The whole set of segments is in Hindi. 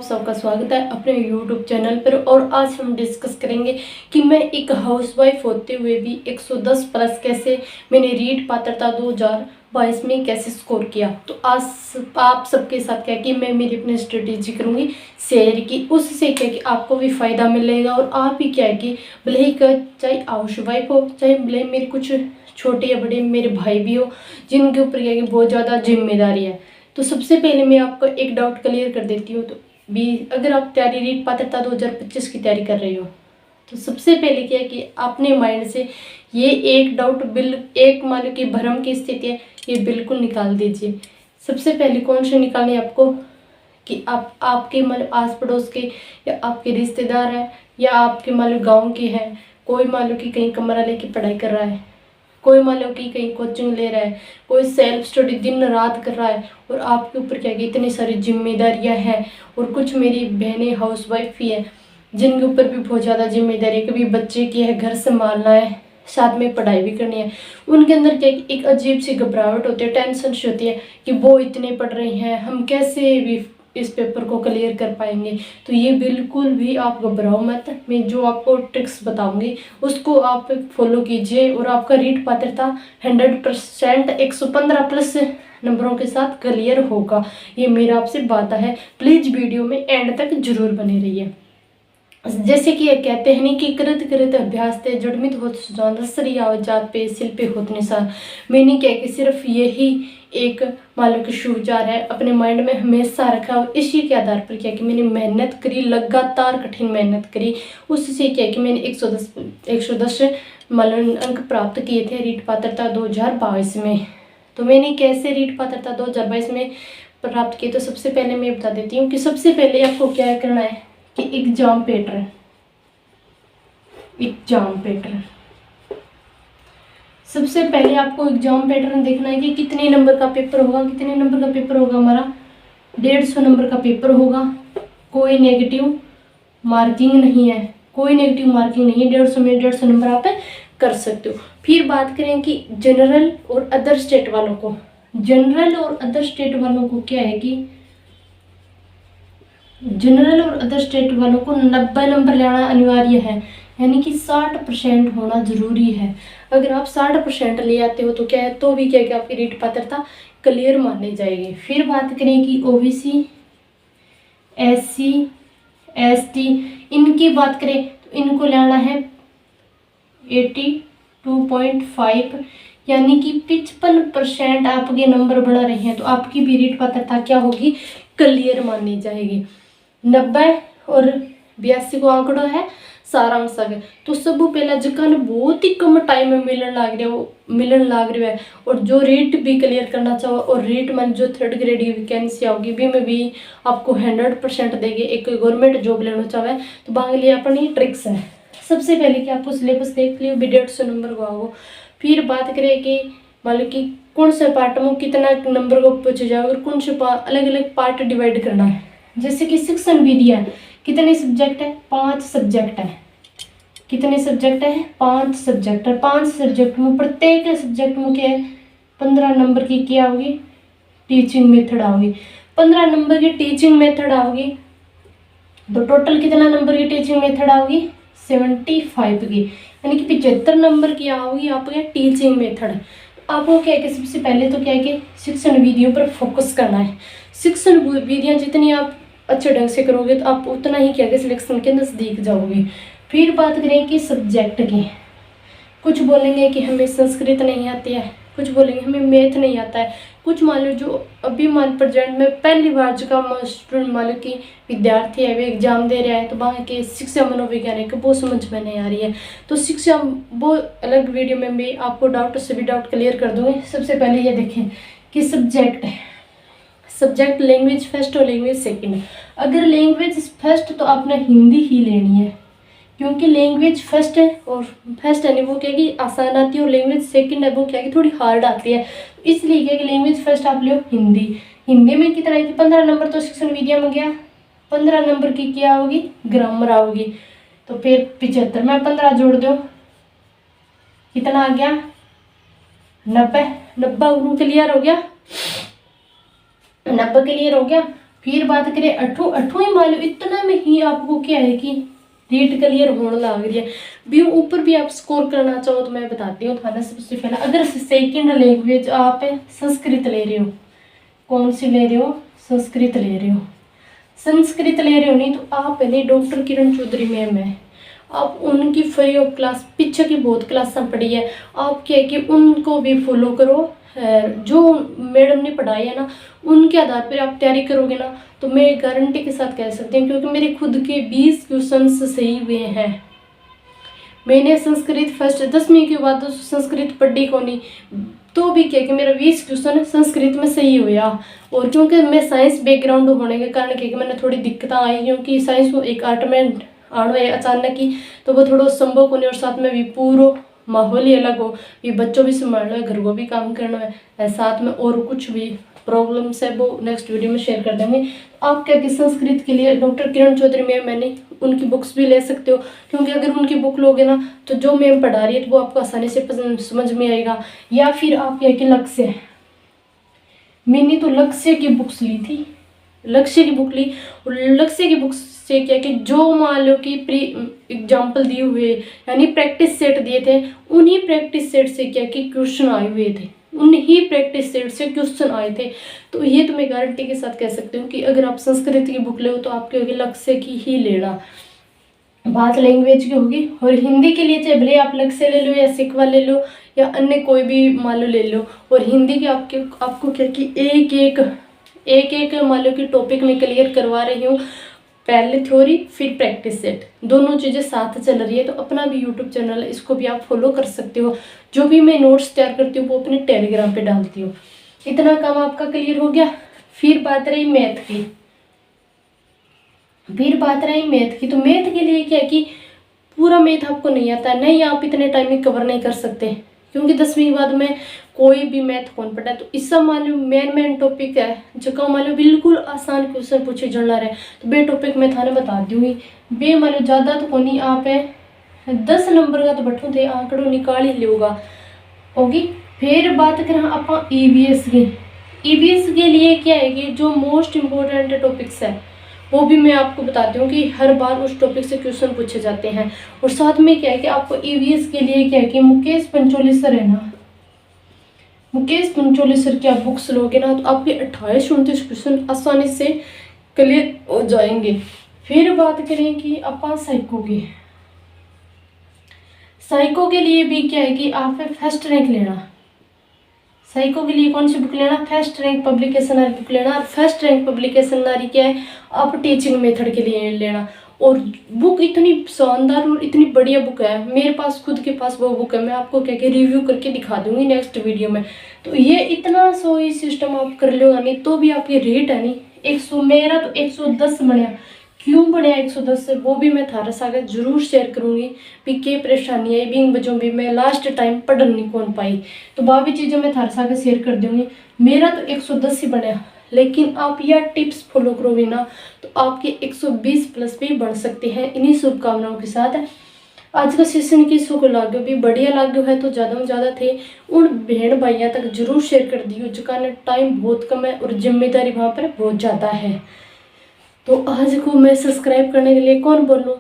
सबका स्वागत है अपने YouTube चैनल पर। और आज हम डिस्कस करेंगे कि मैं एक हाउसवाइफ होते हुए भी 110 प्लस कैसे मैंने रीट पात्रता 2022 में कैसे स्कोर किया। तो आज आप सबके साथ क्या कि मैं मेरी अपनी स्ट्रेटेजी करूँगी शेयर की, उससे क्या कि आपको भी फ़ायदा मिलेगा। और आप ही क्या है कि भले ही चाहे हाउसवाइफ हो, चाहे भले मेरे कुछ छोटे या बड़े मेरे भाई भी हो जिनके ऊपर क्या कि बहुत ज़्यादा जिम्मेदारी है। तो सबसे पहले मैं आपको एक डाउट क्लियर कर देती हूँ। तो भी अगर आप तैयारी रीट पात्रता 2025 की तैयारी कर रहे हो तो सबसे पहले क्या है कि अपने माइंड से ये एक डाउट एक मान लो कि भ्रम की स्थिति है, ये बिल्कुल निकाल दीजिए। सबसे पहले कौन से निकालनी है आपको कि आपके मान लो आस पड़ोस के या आपके रिश्तेदार हैं या आपके मान लो गाँव के हैं, कोई मान लो कि कहीं कमरा लेके पढ़ाई कर रहा है, कोई मान लो कि कहीं कोचिंग ले रहा है, कोई सेल्फ स्टडी दिन रात कर रहा है और आपके ऊपर क्या कि इतनी सारी जिम्मेदारियां हैं। और कुछ मेरी बहनें हाउसवाइफ भी है जिनके ऊपर भी बहुत ज़्यादा जिम्मेदारी है, कभी बच्चे की है, घर संभालना है, साथ में पढ़ाई भी करनी है। उनके अंदर क्या एक अजीब सी घबराहट होती है, टेंशन सी होती है कि वो इतने पढ़ रहे हैं, हम कैसे भी इस पेपर को क्लियर कर पाएंगे। तो ये बिल्कुल भी आप घबराओ मत, मैं जो आपको ट्रिक्स बताऊंगी उसको आप फॉलो कीजिए और आपका रीट पात्रता 100% 115 प्लस नंबरों के साथ क्लियर होगा। ये मेरा आपसे वादा है। प्लीज़ वीडियो में एंड तक जरूर बने रहिए। जैसे कि ये कहते हैं नहीं कि कृत कृत अभ्यास ते जड़मित होत सुजान रसरी आवजात पे शिल्पे होत निसार। मैंने क्या कि सिर्फ यही एक मान लो कि सुविचार है अपने माइंड में हमेशा रखा और इसी के आधार पर क्या कि मैंने मेहनत करी, लगातार कठिन मेहनत करी। उससे क्या कि मैंने 110 मान लो अंक प्राप्त किए थे रीट पात्रता 2022 में। तो मैंने कैसे रीट पात्रता 2022 में प्राप्त किए, तो सबसे पहले मैं बता देती हूँ कि सबसे पहले आपको क्या करना है कि एग्जाम पैटर्न सबसे पहले आपको एग्जाम पैटर्न देखना है कि कितने नंबर का पेपर होगा। कितने नंबर का पेपर होगा हमारा 150 नंबर का पेपर होगा। कोई नेगेटिव मार्किंग नहीं है, कोई नेगेटिव मार्किंग नहीं है। 150 में 150 नंबर आप कर सकते हो। फिर बात करें कि जनरल और अदर स्टेट वालों को, जनरल और अदर स्टेट वालों को क्या है कि जनरल और अदर स्टेट वालों को 90 नंबर लेना अनिवार्य है, यानी कि 60% होना जरूरी है। अगर आप 60% ले आते हो तो क्या है, तो भी क्या है कि आपकी रीट पात्रता क्लियर मानी जाएगी। फिर बात करें कि ओबीसी, एससी, एसटी, इनकी बात करें तो इनको लेना है 82.5, यानी कि 55% आपके नंबर बढ़ा रहे हैं तो आपकी भी रीट पात्रता क्या होगी, क्लियर मानी जाएगी। 90 और 82 को आंकड़ो है सारांश है। तो सब पहला जगह बहुत ही कम टाइम में मिलन लाग रहा है। और जो रीट भी क्लियर करना चाहो और रीट में जो 3rd ग्रेड की वैकेंसी आओगी भी में भी आपको 100% देगी। एक गवर्नमेंट जॉब लेना चाहे तो बांग लिए अपनी ट्रिक्स है। सबसे पहले कि आपको सिलेबस देख लियो भी 150 नंबर को आओ। फिर बात करें कि मान लो कि कौन से पार्ट में कितना नंबर को पूछा जाएगा और कौन से अलग अलग पार्ट डिवाइड करना है। जैसे कि शिक्षण विधि है, कितने सब्जेक्ट है, 5 सब्जेक्ट है। कितने सब्जेक्ट है, 5 सब्जेक्ट है। 5 सब्जेक्ट में प्रत्येक सब्जेक्ट में क्या है 15 नंबर की क्या होगी, टीचिंग मेथड आओगी। 15 नंबर की टीचिंग मेथड आओगी तो टोटल कितना नंबर की टीचिंग मेथड आओगी 75 की, यानी कि 75 नंबर की आओगी आपके टीचिंग मेथड। आपको क्या है कि सबसे पहले तो क्या है कि शिक्षण विधियों पर फोकस करना है। शिक्षण विधियां जितनी आप अच्छे ढंग से करोगे तो आप उतना ही क्या कि सिलेक्शन के नज़दीक जाओगे। फिर बात करें कि सब्जेक्ट की, कुछ बोलेंगे कि हमें संस्कृत नहीं आती है, कुछ बोलेंगे हमें मैथ नहीं आता है। कुछ मान लो जो अभी मान प्रेजेंट में पहली बार जो स्टूडेंट मान लो कि विद्यार्थी है वे एग्जाम दे रहे हैं तो वहाँ के शिक्षा मनोवैज्ञानिक वो समझ में नहीं आ रही है। तो शिक्षा वो अलग वीडियो में भी आपको सभी डाउट क्लियर कर दूंगी। सबसे पहले ये देखें कि सब्जेक्ट लैंग्वेज फर्स्ट और लैंग्वेज सेकंड। अगर लैंग्वेज फर्स्ट तो आपने हिंदी ही लेनी है, क्योंकि लैंग्वेज फर्स्ट है और फर्स्ट है वो क्या कि आसान आती है और लैंग्वेज सेकंड है वो क्या कि थोड़ी हार्ड आती है। इसलिए क्या कि लैंग्वेज फर्स्ट आप लो हिंदी। हिंदी में कितना है कि 15 नंबर तो शिक्षण विधियां में गया, 15 नंबर की क्या होगी ग्रामर आओगी। तो फिर 75 में 15 जोड़ दो, कितना आ गया 90 क्लियर हो गया, 90 क्लियर हो गया। फिर बात करें अठों ही मान लो इतना में ही आपको क्या है कि रीड क्लियर होने लग रही है। भी ऊपर भी आप स्कोर करना चाहो तो मैं बताती हूँ थाना। सबसे पहले अगर सेकेंड लैंग्वेज आप संस्कृत ले रहे हो, कौन सी ले रहे हो, संस्कृत ले रहे हो, संस्कृत ले रहे हो नहीं तो आप पहले डॉक्टर किरण चौधरी मैम है, आप उनकी फ्री ऑफ क्लास पीछे की बहुत क्लासें पढ़ी है, आप क्या कि उनको भी फॉलो करो। जो मैडम ने पढ़ाई है ना उनके आधार पर आप तैयारी करोगे ना तो मैं गारंटी के साथ कह सकती हूँ, क्योंकि मेरे खुद के 20 क्वेश्चंस सही हुए हैं। मैंने संस्कृत फर्स्ट 10वीं के बाद तो संस्कृत पढ़ी को नहीं, तो भी क्या कि मेरा 20 क्वेश्चन संस्कृत में सही हुआ। और क्योंकि मैं साइंस बैकग्राउंड होने के कारण क्या कि मैंने थोड़ी दिक्कतें आई, क्योंकि साइंस को एक आर्ट में आना है अचानक ही तो वो थोड़ा संभव होने, और साथ में भी पूरा माहौल ही अलग हो, ये बच्चों भी संभालना है, घर को भी काम करना है, साथ में और कुछ भी प्रॉब्लम्स है वो नेक्स्ट वीडियो में शेयर कर देंगे। आप क्या कि संस्कृत के लिए डॉक्टर किरण चौधरी मैम मैंने उनकी बुक्स भी ले सकते हो, क्योंकि अगर उनकी बुक लोगे ना तो जो मैम पढ़ा रही है तो वो आपको आसानी से समझ में आएगा। या फिर आप क्या कि लक्ष्य, मैंने तो लक्ष्य की बुक्स ली थी, लक्ष्य की बुक ली, और लक्ष्य की बुक्स से क्या कि जो मान लो कि प्री एग्जाम्पल दिए हुए यानी प्रैक्टिस सेट दिए थे, उन्हीं प्रैक्टिस सेट से क्या कि क्वेश्चन आए हुए थे, उन्हीं प्रैक्टिस सेट से क्वेश्चन आए थे। तो ये तो मैं गारंटी के साथ कह सकती हूँ कि अगर आप संस्कृत की बुक ले तो आपके होगी लक्ष्य की ही लेना। बात लैंग्वेज की होगी। और हिंदी के लिए चाहे भले आप लक्ष्य ले लो या सिखवा ले लो या अन्य कोई भी मान लो ले लो, और हिंदी के आपको क्या कि एक मान लो कि टॉपिक में क्लियर करवा रही हूँ, पहले थ्योरी फिर प्रैक्टिस सेट, दोनों चीज़ें साथ चल रही है। तो अपना भी यूट्यूब चैनल है, इसको भी आप फॉलो कर सकते हो। जो भी मैं नोट्स तैयार करती हूँ वो अपने टेलीग्राम पे डालती हूँ। इतना काम आपका क्लियर हो गया। फिर बात रही मैथ की, तो मैथ के लिए क्या है कि पूरा मैथ आपको नहीं आता है, नहीं आप इतने टाइम में कवर नहीं कर सकते, क्योंकि 10वीं के बाद में कोई भी मैथ कौन पढ़ा है। तो इसका मान लो मेन टॉपिक है जो मान लो बिल्कुल आसान क्वेश्चन पूछे जाना रहे, तो बे टॉपिक मैं थाने बता दूंगी। बे मान लो ज़्यादा तो कोनी आप है 10 नंबर का तो बटू थे आंकड़ों निकाल ही लोगा होगी। फिर बात करें आप ईवीएस की, ईवीएस के लिए क्या है कि जो मोस्ट इम्पोर्टेंट टॉपिक्स है वो भी मैं आपको बताती हूँ कि हर बार उस टॉपिक से क्वेश्चन पूछे जाते हैं। और साथ में क्या है कि आपको ईवीएस के लिए क्या है कि मुकेश पंचोली सर है ना, मुकेश पंचोली सर की आप बुक्स लोगे ना तो आपके 28-29 क्वेश्चन आसानी से क्लियर हो जाएंगे। फिर बात करें कि अपन साइको के लिए भी क्या है कि आप फर्स्ट रैंक लेना। साइको के लिए कौन सी बुक लेना, फर्स्ट रैंक पब्लिकेशन वाली बुक लेना। और फर्स्ट रैंक पब्लिकेशन वाली क्या है, आप टीचिंग मेथड के लिए लेना। और बुक इतनी शानदार और इतनी बढ़िया बुक है, मेरे पास खुद के पास वो बुक है, मैं आपको क्या क्या रिव्यू करके दिखा दूंगी नेक्स्ट वीडियो में। तो ये इतना सही सिस्टम आप कर लो नहीं तो भी आपकी रेट है नहीं 100, मेरा तो 110 बनया। क्यों बढ़िया 110 से वो भी मैं थारा सागर जरूर शेयर करूंगी भी के परेशानी है बिंग बचों भी मैं लास्ट टाइम पढ़ नहीं कौन पाई, तो बाकी चीज़ें मैं थारा सागर शेयर कर दूंगी। मेरा तो 110 ही बनया, लेकिन आप यह टिप्स फॉलो करोगे ना तो आपके 120 प्लस भी बढ़ सकते हैं। इन्हीं शुभकामनाओं के साथ आज का सेशन किसको को लागू भी बढ़िया लागू है तो ज़्यादा में ज़्यादा थे उन बहन भाइयों तक जरूर शेयर कर दियो, जिसका टाइम बहुत कम है और जिम्मेदारी वहाँ पर बहुत ज़्यादा है। तो आज को मैं सब्सक्राइब करने के लिए कौन बोलूँ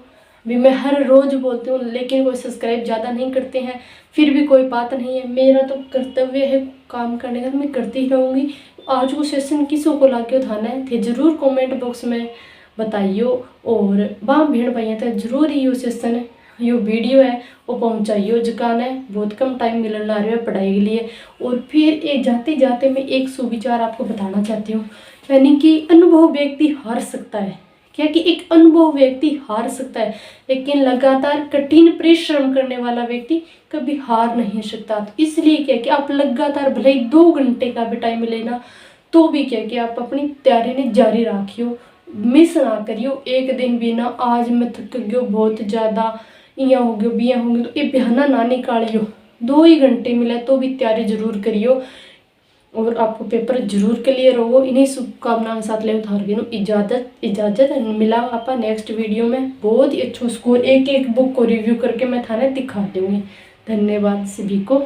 भी, मैं हर रोज़ बोलती हूँ लेकिन कोई सब्सक्राइब ज़्यादा नहीं करते हैं। फिर भी कोई बात नहीं है, मेरा तो कर्तव्य है काम करने का, मैं करती ही रहूँगी। आज को सेशन किसों को ला के उठाना है थे जरूर कमेंट बॉक्स में बताइयो, और वहाँ भेड़ भाइयों तक जरूर ही सेशन है यो वीडियो है वो पहुँचाइयो, जकान है बहुत कम टाइम मिलने ला रहा है पढ़ाई के लिए। और फिर एक जाते जाते मैं एक सुविचार आपको बताना चाहती हूँ, यानी कि अनुभव व्यक्ति हार सकता है, क्या कि एक अनुभव व्यक्ति हार सकता है लेकिन लगातार कठिन परिश्रम करने वाला व्यक्ति कभी हार नहीं सकता। तो इसलिए क्या कि आप लगातार भले ही 2 घंटे का भी टाइम मिले ना तो भी क्या कि आप अपनी तैयारी ने जारी रखियो, मिस ना करियो एक दिन भी ना आज मैं थक गयो बहुत ज़्यादा यहाँ हो गयो बिया हो गयो तो ये बहाना ना निकालियो। 2 ही घंटे मिले तो भी तैयारी जरूर करियो और आपको पेपर जरूर क्लियर हो। इन्हीं शुभकामनाओं के साथ ले इजाज़त मिला आपका नेक्स्ट वीडियो में बहुत ही अच्छा स्कोर एक बुक को रिव्यू करके मैं थाने दिखा दूँगी। धन्यवाद सभी को।